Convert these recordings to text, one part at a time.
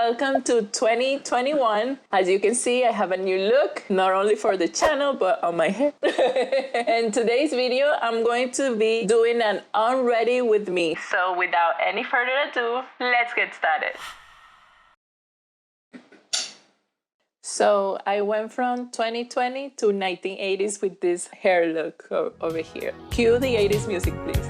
Welcome to 2021. As you can see, I have a new look, not only for the channel, but on my hair. In today's video, I'm going to be doing an Unready With Me. So without any further ado, let's get started. So I went from 2020 to 1980s with this hair look over here. Cue the 80s music, please.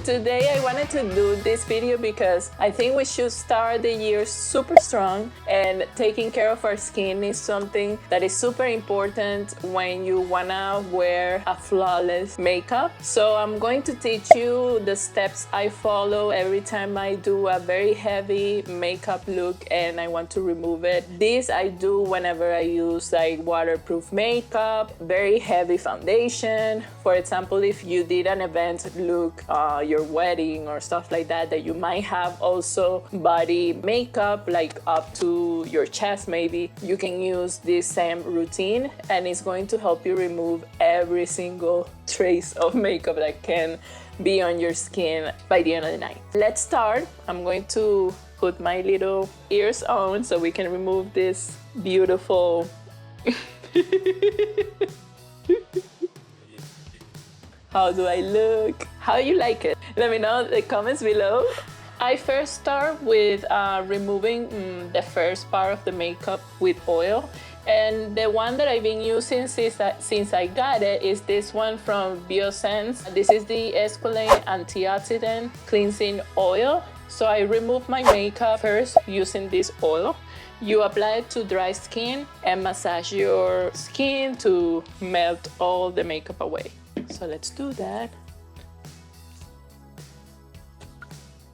Today I wanted to do this video because I think we should start the year super strong, and taking care of our skin is something that is super important when you wanna wear a flawless makeup. So I'm going to teach you the steps I follow every time I do a very heavy makeup look and I want to remove it. This I do whenever I use like waterproof makeup, very heavy foundation. For example, if you did an event look, your wedding or stuff like that you might have also body makeup like up to your chest, maybe you can use this same routine and it's going to help you remove every single trace of makeup that can be on your skin by the end of the night. Let's start. I'm going to put my little ears on so we can remove this beautiful How do I look? How you like it? Let me know in the comments below. I first start with removing the first part of the makeup with oil. And the one that I've been using since I got it is this one from Biosense. This is the Esqualane Antioxidant Cleansing Oil. So I remove my makeup first using this oil. You apply it to dry skin and massage your skin to melt all the makeup away. So let's do that.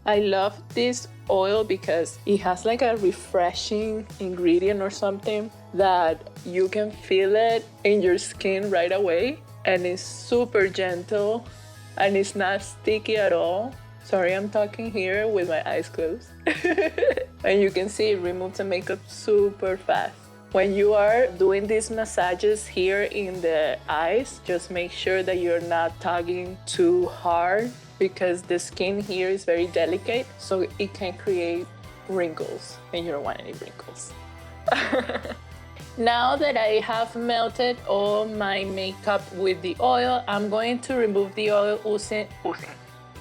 I love this oil because it has like a refreshing ingredient or something that you can feel it in your skin right away, and it's super gentle and it's not sticky at all. Sorry, I'm talking here with my eyes closed. And you can see it removes the makeup super fast. When you are doing these massages here in the eyes, just make sure that you're not tugging too hard because the skin here is very delicate, so it can create wrinkles and you don't want any wrinkles. Now that I have melted all my makeup with the oil, I'm going to remove the oil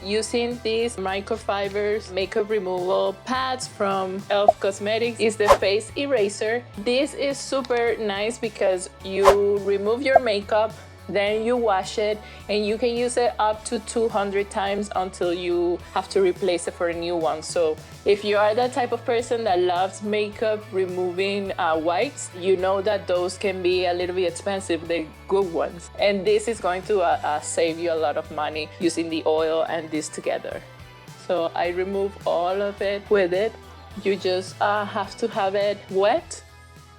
using these microfibers makeup removal pads from e.l.f. Cosmetics. Is the face eraser. This is super nice because you remove your makeup, then you wash it, and you can use it up to 200 times until you have to replace it for a new one. So if you are that type of person that loves makeup removing wipes, you know that those can be a little bit expensive, the good ones. And this is going to save you a lot of money using the oil and this together. So I remove all of it with it. You just have to have it wet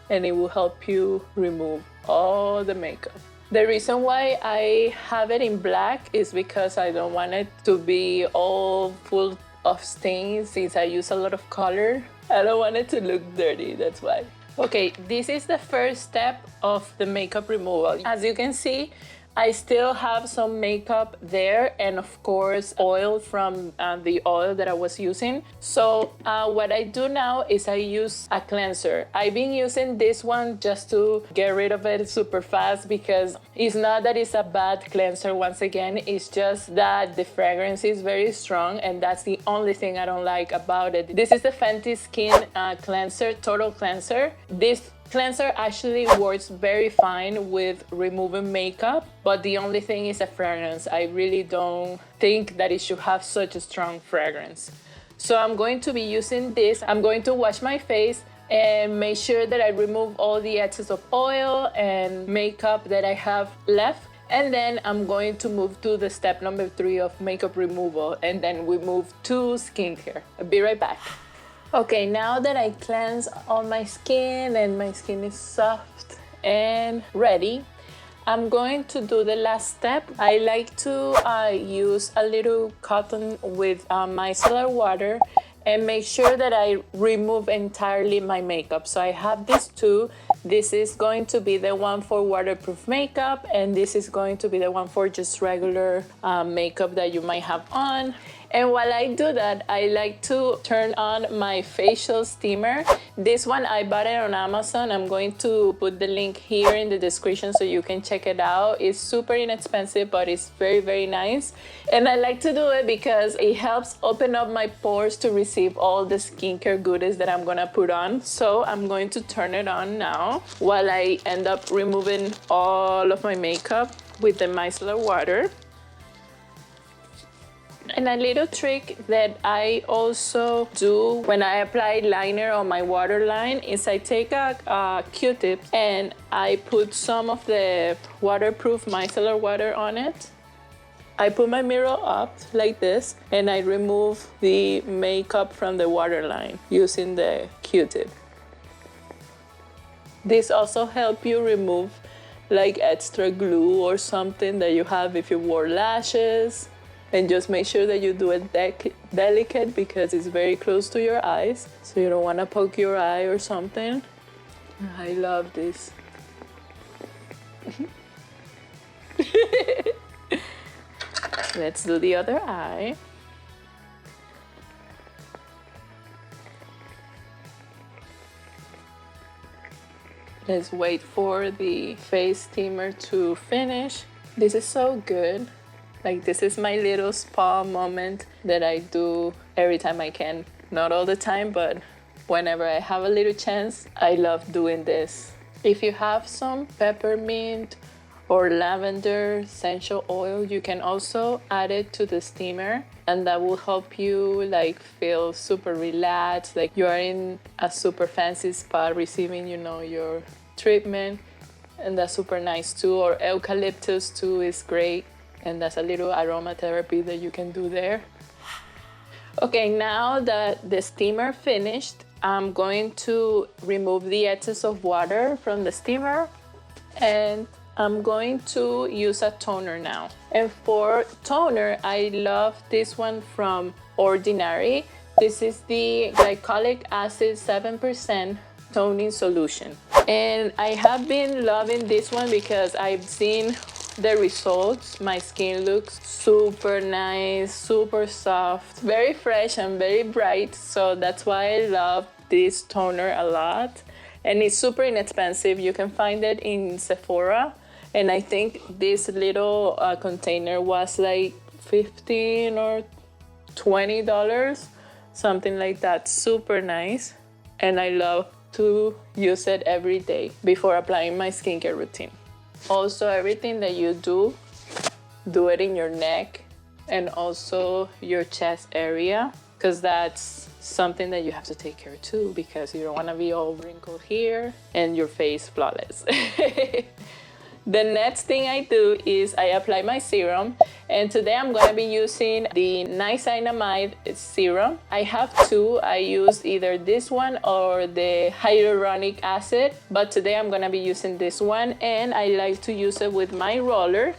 and it will help you remove all the makeup. The reason why I have it in black is because I don't want it to be all full of stains since I use a lot of color. I don't want it to look dirty, that's why. Okay, this is the first step of the makeup removal. As you can see, I still have some makeup there and of course oil from the oil that I was using. So what I do now is I use a cleanser. I've been using this one just to get rid of it super fast because it's not that it's a bad cleanser. Once again, it's just that the fragrance is very strong and that's the only thing I don't like about it. This is the Fenty Skin Cleanser, Total Cleanser. This cleanser actually works very fine with removing makeup, but the only thing is a fragrance. I really don't think that it should have such a strong fragrance. So I'm going to be using this. I'm going to wash my face and make sure that I remove all the excess of oil and makeup that I have left. And then I'm going to move to the step number 3 of makeup removal, and then we move to skincare. I'll be right back. Okay, now that I cleanse all my skin and my skin is soft and ready, I'm going to do the last step. I like to use a little cotton with micellar water and make sure that I remove entirely my makeup. So I have these two. This is going to be the one for waterproof makeup, and this is going to be the one for just regular makeup that you might have on. And while I do that, I like to turn on my facial steamer. This one, I bought it on Amazon. I'm going to put the link here in the description so you can check it out. It's super inexpensive, but it's very, very nice. And I like to do it because it helps open up my pores to receive all the skincare goodies that I'm gonna put on. So I'm going to turn it on now while I end up removing all of my makeup with the micellar water. And a little trick that I also do when I apply liner on my waterline is I take a Q-tip and I put some of the waterproof micellar water on it. I put my mirror up like this and I remove the makeup from the waterline using the Q-tip. This also helps you remove like extra glue or something that you have if you wore lashes. And just make sure that you do it delicate because it's very close to your eyes. So you don't want to poke your eye or something. I love this. Let's do the other eye. Let's wait for the face steamer to finish. This is so good. Like, this is my little spa moment that I do every time I can. Not all the time, but whenever I have a little chance, I love doing this. If you have some peppermint or lavender essential oil, you can also add it to the steamer, and that will help you like feel super relaxed, like you are in a super fancy spa receiving, you know, your treatment, and that's super nice too. Or eucalyptus too is great. And that's a little aromatherapy that you can do there. Okay, now that the steamer finished, I'm going to remove the excess of water from the steamer, and I'm going to use a toner now. And for toner, I love this one from Ordinary. This is the glycolic acid 7% toning solution. And I have been loving this one because I've seen the results. My skin looks super nice, super soft, very fresh and very bright. So that's why I love this toner a lot. And it's super inexpensive. You can find it in Sephora. And I think this little container was like $15 or $20, something like that. Super nice. And I love to use it every day before applying my skincare routine. Also, everything that you do it in your neck and also your chest area, because that's something that you have to take care of too, because you don't want to be all wrinkled here and your face flawless. The next thing I do is I apply my serum, and today I'm going to be using the niacinamide serum. I have two. I use either this one or the hyaluronic acid, but today I'm going to be using this one, and I like to use it with my roller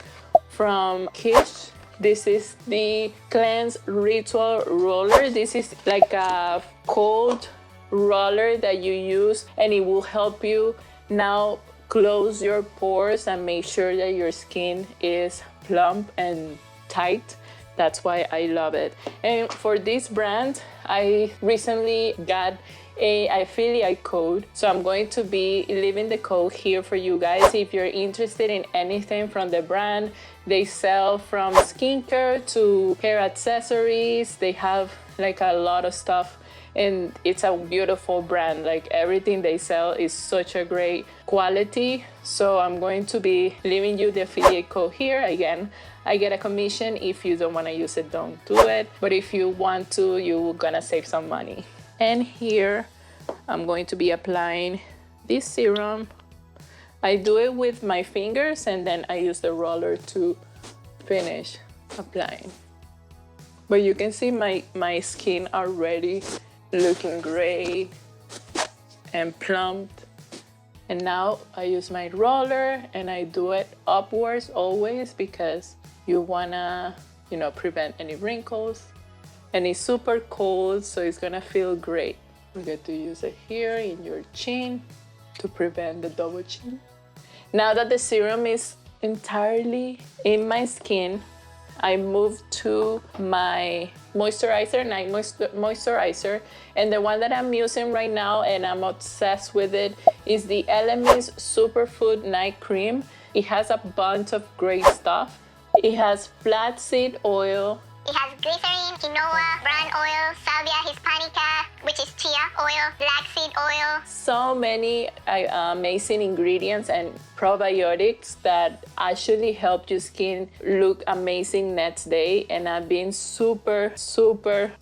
from Kish. This is the Cleanse Ritual Roller. This is like a cold roller that you use, and it will help you now close your pores and make sure that your skin is plump and tight. That's why I love it. And for this brand, I recently got an affiliate code, so I'm going to be leaving the code here for you guys. If you're interested in anything from the brand, they sell from skincare to hair accessories. They have like a lot of stuff, and it's a beautiful brand. Like, everything they sell is such a great quality. So I'm going to be leaving you the affiliate code here. Again, I get a commission. If you don't want to use it, don't do it, but if you want to, you're gonna save some money. And here I'm going to be applying this serum. I do it with my fingers, and then I use the roller to finish applying. But you can see my skin already looking great and plumped. And now I use my roller and I do it upwards always, because you wanna, you know, prevent any wrinkles. And it's super cold, so it's gonna feel great. We're going to use it here in your chin to prevent the double chin. Now that the serum is entirely in my skin, I moved to my moisturizer, night moisturizer, and the one that I'm using right now and I'm obsessed with it is the LME's Superfood Night Cream. It has a bunch of great stuff. It has flaxseed oil. It has glycerin, quinoa, bran oil, salvia hispanica, which is chia oil, blackseed oil. So many amazing ingredients and probiotics that actually help your skin look amazing next day, and I've been super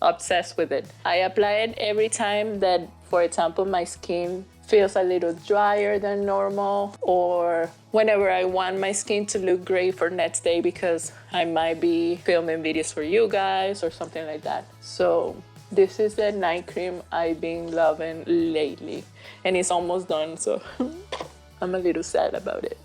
obsessed with it. I apply it every time that, for example, my skin feels a little drier than normal, or whenever I want my skin to look great for next day because I might be filming videos for you guys or something like that. So this is the night cream I've been loving lately, and it's almost done, so I'm a little sad about it.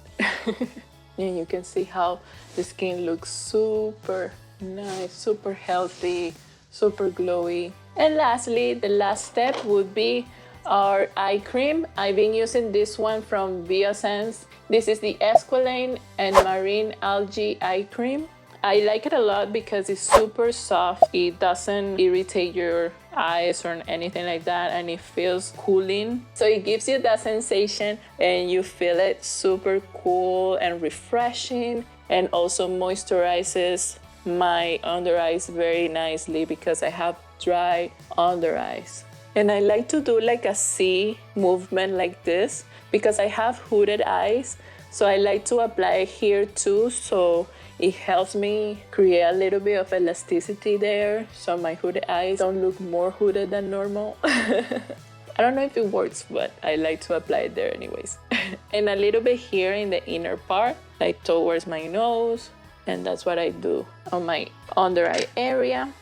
And you can see how the skin looks super nice, super healthy, super glowy. And lastly, the last step would be our eye cream. I've been using this one from Biosense. This is the Esqualane and Marine Algae Eye Cream. I like it a lot because it's super soft. It doesn't irritate your eyes or anything like that, and it feels cooling. So it gives you that sensation and you feel it super cool and refreshing, and also moisturizes my under eyes very nicely because I have dry under eyes. And I like to do like a C movement like this because I have hooded eyes. So I like to apply it here too, so it helps me create a little bit of elasticity there, so my hooded eyes don't look more hooded than normal. I don't know if it works, but I like to apply it there anyways. And a little bit here in the inner part, like towards my nose, and that's what I do on my under eye area.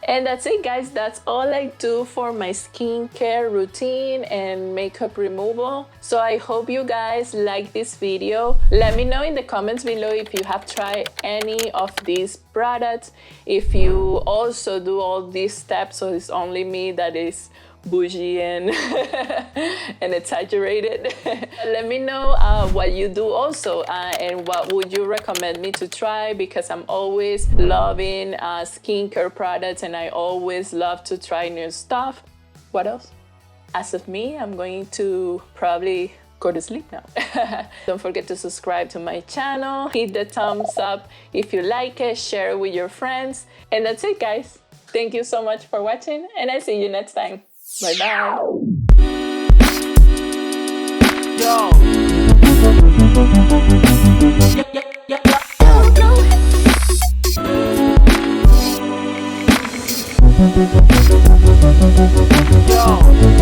And that's it, guys. That's all I do for my skincare routine and makeup removal. So I hope you guys like this video. Let me know in the comments below if you have tried any of these products, if you also do all these steps, so it's only me that is bougie and and exaggerated. Let me know what you do also, and what would you recommend me to try, because I'm always loving skincare products and I always love to try new stuff. What else? As of me, I'm going to probably go to sleep now. Don't forget to subscribe to my channel, hit the thumbs up if you like it, share it with your friends, and that's it, guys. Thank you so much for watching, and I'll see you next time. Bye bye. Yo. Yo.